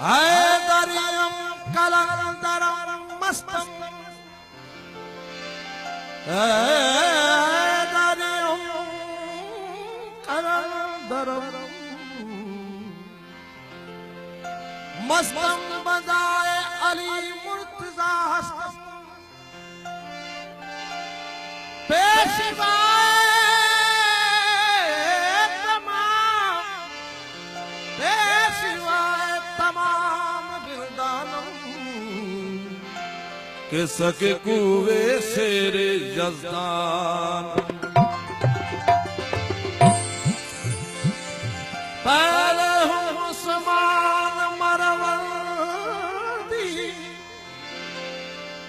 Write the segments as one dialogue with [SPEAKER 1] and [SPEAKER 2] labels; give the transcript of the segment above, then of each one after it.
[SPEAKER 1] हैदरियम कलंदरम मस्तम हैदरियम कलंदरम मस्तम बजाए अली मुर्तजा हस्तम पेशवाए तमाम बिरदानम के सके कुए शेरे यज़दान पहले हूँ उस्मान मरवंदी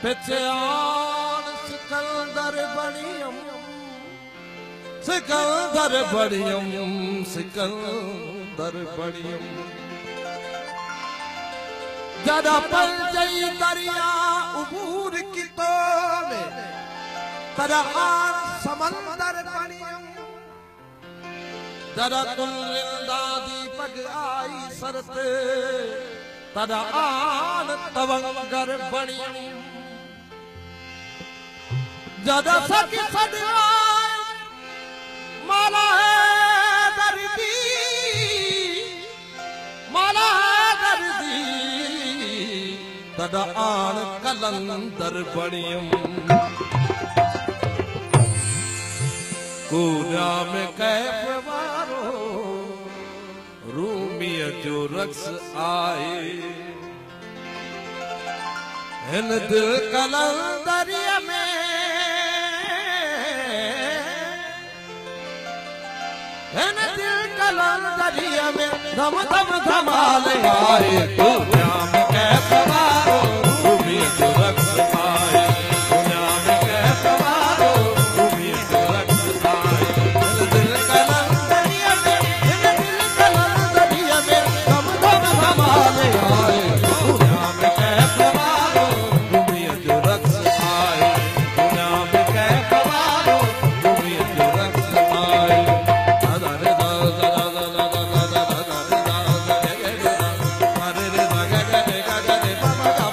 [SPEAKER 1] पिछयान सिकंदर बड़ियम सिकंदर बड़ियम सिकंदर बड़ियम जरा पल जई दरिया उबूर की तो में तरहान समंदर बड़ियम जरा कुल्लिंदा दीपक आई सरते तरहान तवंगर बड़ियम जदा सकी सदिया माला है दर्दी माला है दर्दी तदा आन कलंदर बड़ियम कूड़ा में कैफ वारो रूमिया जो रक्स आए इन दिल कलंदरिया में इन दिल कलंदरिया में धम धम धमाले आए दुनिया में कैफ वारो रूमिया जो रक्स आए दुनिया में कैफ वारो रूमिया जो रक्स आए इन दिल कलंदरिया में धम धम धमाले आए दुनिया में कैफ वारो रूमिया जो रक्स आए दुनिया में कैफ वारो रूमिया जो रक्स आए Baba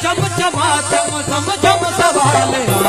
[SPEAKER 1] चम चमा चम चम चम सवाले